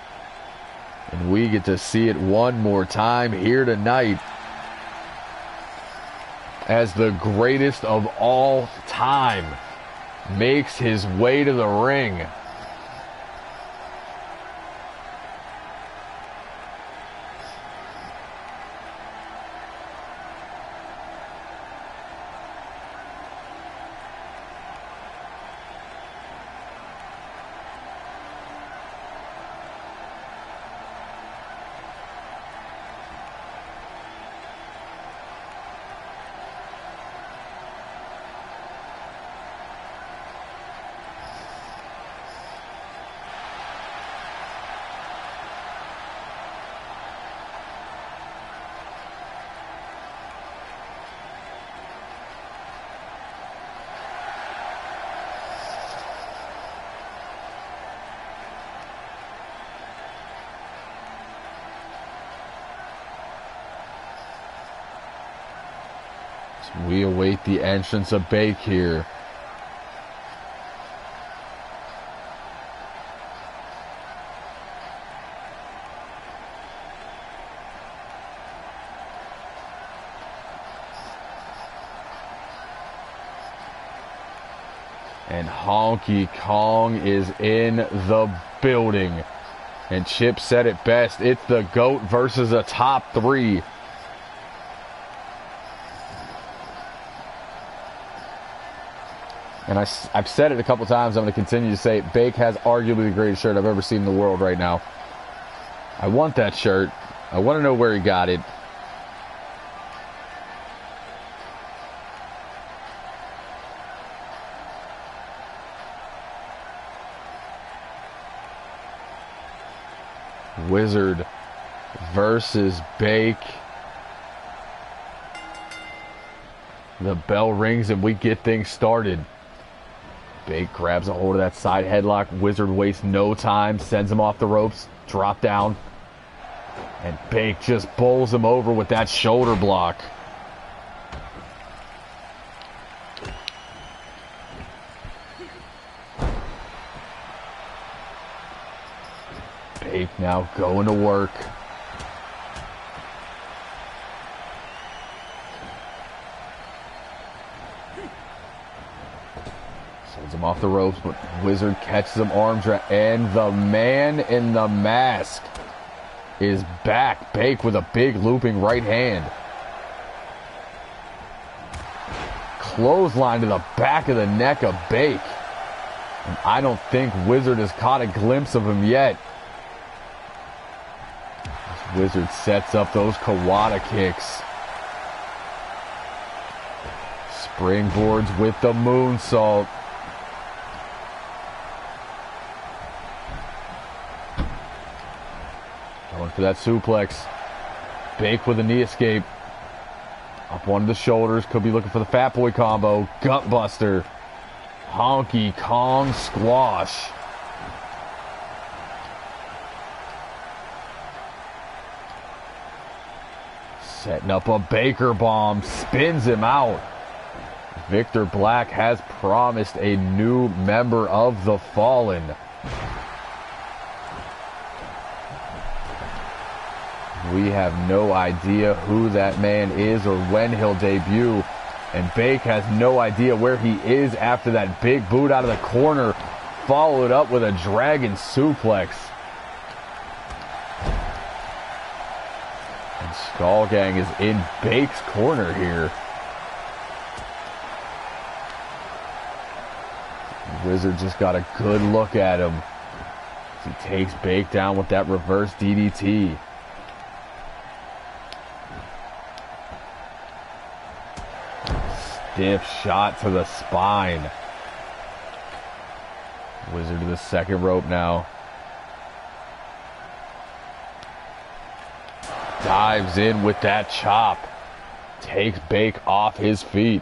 And we get to see it one more time here tonight as the greatest of all time makes his way to the ring. We await the entrance of Bake here. And Honky Kong is in the building. And Chip said it best. It's the GOAT versus a top 3. And I've said it a couple times. I'm going to continue to say it. Bake has arguably the greatest shirt I've ever seen in the world right now. I want that shirt. I want to know where he got it. Wizard versus Bake. The bell rings and we get things started. Bake grabs a hold of that side headlock. Wizard wastes no time, sends him off the ropes, drop down. And Bake just bowls him over with that shoulder block. Bake now going to work. Sends him off the ropes, but Wizard catches him arms and the man in the mask is back. Bake with a big looping right hand. Clothesline to the back of the neck of Bake. And I don't think Wizard has caught a glimpse of him yet. Wizard sets up those Kawada kicks. Springboards with the moonsault. Going for that suplex. Bake with a knee escape. Up one of the shoulders. Could be looking for the Fat Boy combo. Gut buster. Honky Kong squash. Setting up a Baker bomb, spins him out. Victor Black has promised a new member of the Fallen. We have no idea who that man is or when he'll debut. And Bake has no idea where he is after that big boot out of the corner, followed up with a dragon suplex. Skull Gang is in Bake's corner here. Wizard just got a good look at him. He takes Bake down with that reverse DDT. Stiff shot to the spine. Wizard to the second rope now. Dives in with that chop. Takes Bake off his feet.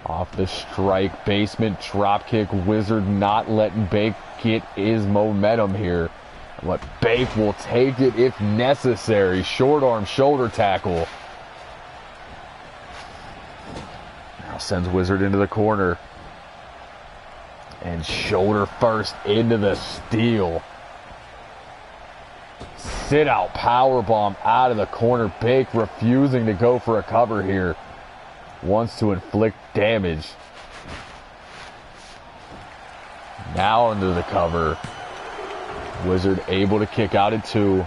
Off the strike, basement dropkick. Wizard not letting Bake get his momentum here. But Bake will take it if necessary. Short arm shoulder tackle. Now sends Wizard into the corner. And shoulder first into the steel. Sit out powerbomb out of the corner. Bake refusing to go for a cover here. Wants to inflict damage. Now into the cover. Wizard able to kick out at 2.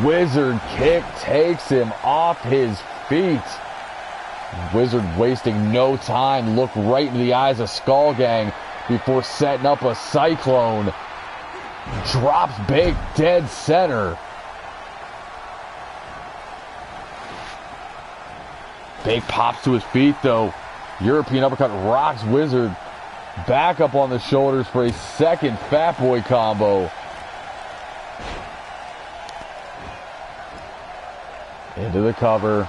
Wizard kick takes him off his feet. Wizard wasting no time. Look right in the eyes of Skull Gang before setting up a cyclone. Drops Bake dead center. Bake pops to his feet though. European uppercut rocks Wizard. Back up on the shoulders for a second Fat Boy combo. Into the cover.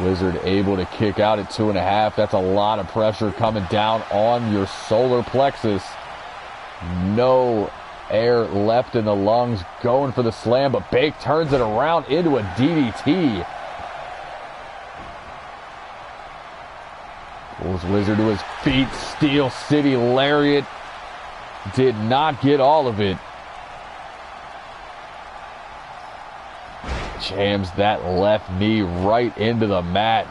Wizard able to kick out at 2.5. That's a lot of pressure coming down on your solar plexus. No air left in the lungs, going for the slam, but Bake turns it around into a DDT. Pulls Wizard to his feet. Steel City Lariat. Did not get all of it. Jams that left knee right into the mat.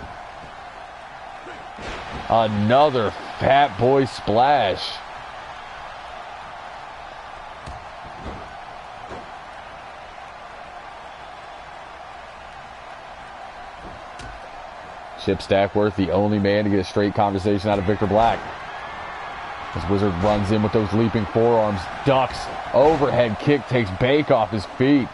Another Fat Boy Splash. Chip Stackworth, the only man to get a straight conversation out of Victor Black. As Wizard runs in with those leaping forearms, ducks, overhead kick, takes Bake off his feet.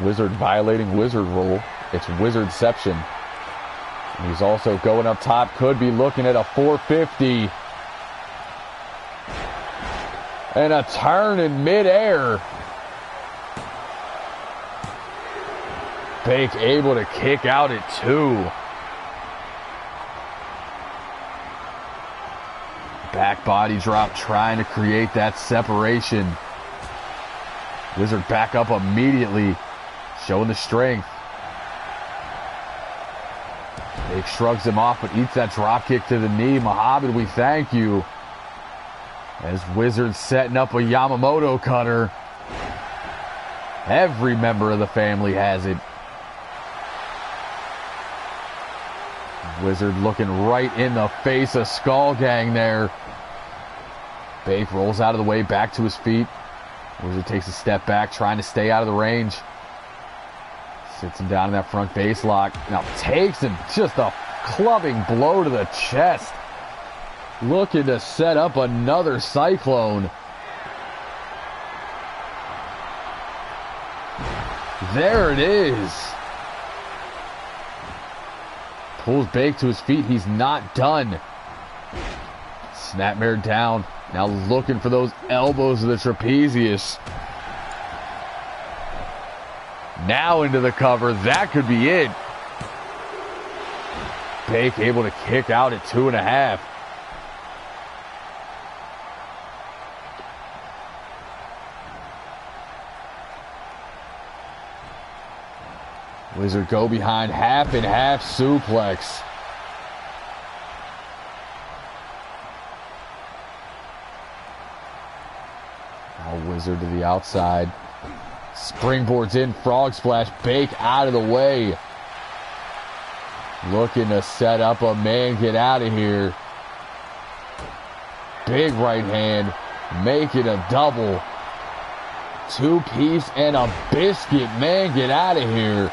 Wizard violating Wizard rule. It's Wizardception. And he's also going up top, could be looking at a 450. And a turn in midair. Bake able to kick out at 2. Back body drop, trying to create that separation. Wizard back up immediately, showing the strength. Bake shrugs him off, but eats that drop kick to the knee. Muhammad, we thank you. As Wizard setting up a Yamamoto cutter. Every member of the family has it. Wizard looking right in the face of Skull Gang there. Bake rolls out of the way, back to his feet. Wizard takes a step back, trying to stay out of the range. Sits him down in that front base lock. Now takes him, just a clubbing blow to the chest. Looking to set up another Cyclone. There it is. Pulls Bake to his feet. He's not done. Snapmare down. Now looking for those elbows of the trapezius. Now into the cover. That could be it. Bake able to kick out at 2.5. Wizard go behind, half and half suplex. Now Wizard to the outside. Springboards in, frog splash, Bake out of the way. Looking to set up a man, get out of here. Big right hand, make it a double. 2-piece and a biscuit, man, get out of here.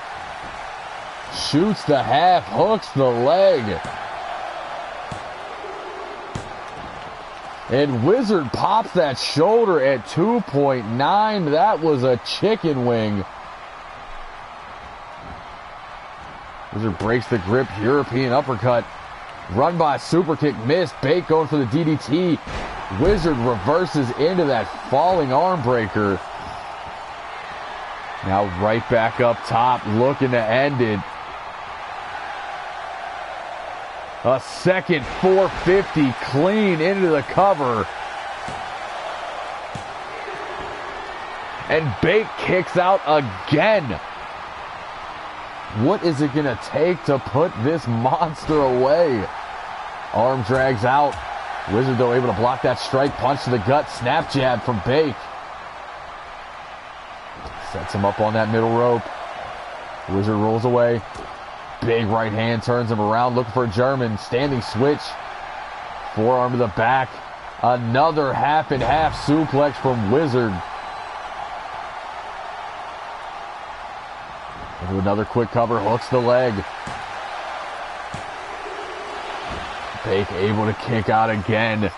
Shoots the half, hooks the leg. And Wizard pops that shoulder at 2.9. That was a chicken wing. Wizard breaks the grip, European uppercut. Run by super kick, missed. Bake going for the DDT. Wizard reverses into that falling arm breaker. Now right back up top, looking to end it. A second 450 clean into the cover. And Bake kicks out again. What is it going to take to put this monster away? Arm drags out. Wizard, though, able to block that strike. Punch to the gut. Snap jab from Bake. Sets him up on that middle rope. Wizard rolls away. Big right hand turns him around, looking for a German. Standing switch. Forearm to the back. Another half and half suplex from Wizard. Into another quick cover, hooks the leg. Bake able to kick out again.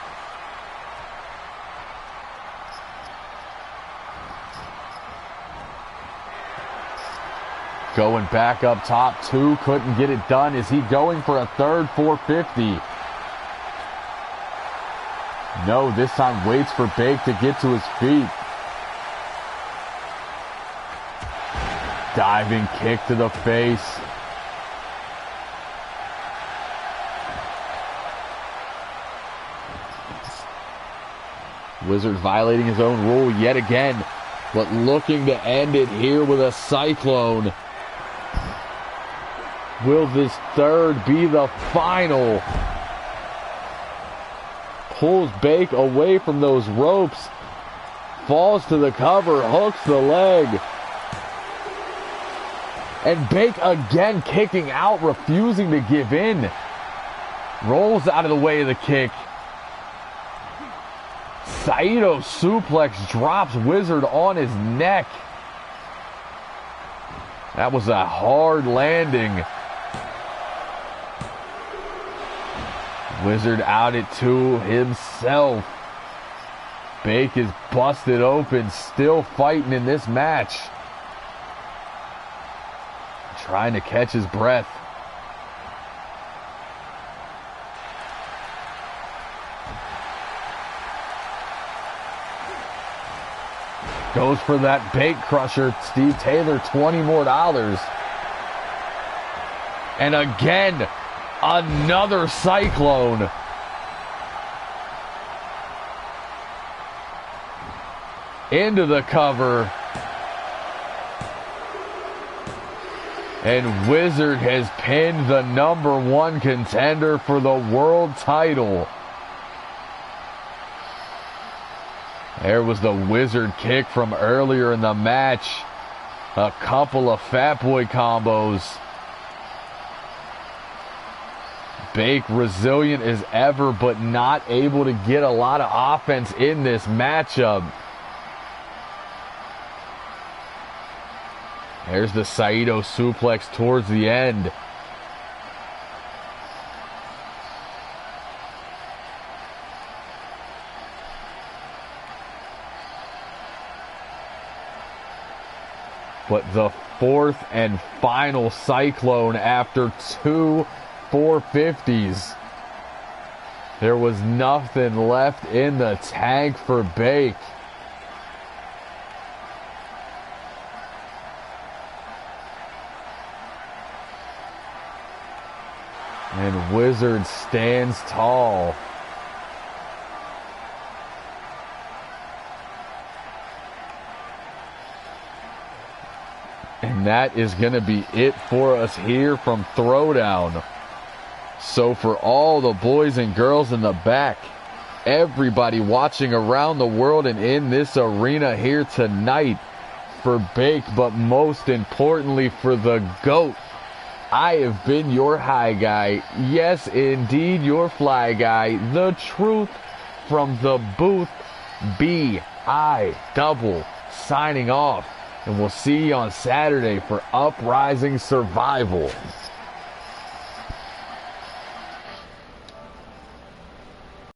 Going back up top, 2, couldn't get it done. Is he going for a third 450? No, this time waits for Bake to get to his feet. Diving kick to the face. Wizard violating his own rule yet again, but looking to end it here with a cyclone. Will this third be the final? Pulls Bake away from those ropes. Falls to the cover, hooks the leg. And Bake again kicking out, refusing to give in. Rolls out of the way of the kick. Saito suplex drops Wizard on his neck. That was a hard landing. Wizard out it to himself. Bake is busted open, still fighting in this match. Trying to catch his breath. Goes for that Bake Crusher. Steve Taylor, $20 more. And again, another cyclone. Into the cover. And Wizard has pinned the #1 contender for the world title. There was the Wizard kick from earlier in the match. A couple of Fat Boy combos. Bake resilient as ever, but not able to get a lot of offense in this matchup. There's the Saito suplex towards the end. But the fourth and final cyclone after two 450s. There was nothing left in the tank for Bake. And Wizard stands tall. And that is going to be it for us here from Throwdown. So for all the boys and girls in the back, everybody watching around the world and in this arena here tonight, for Bake, but most importantly for the GOAT, I have been your high guy. Yes, indeed, your fly guy. The truth from the booth, B.I. Double, signing off. And we'll see you on Saturday for Uprising Survival.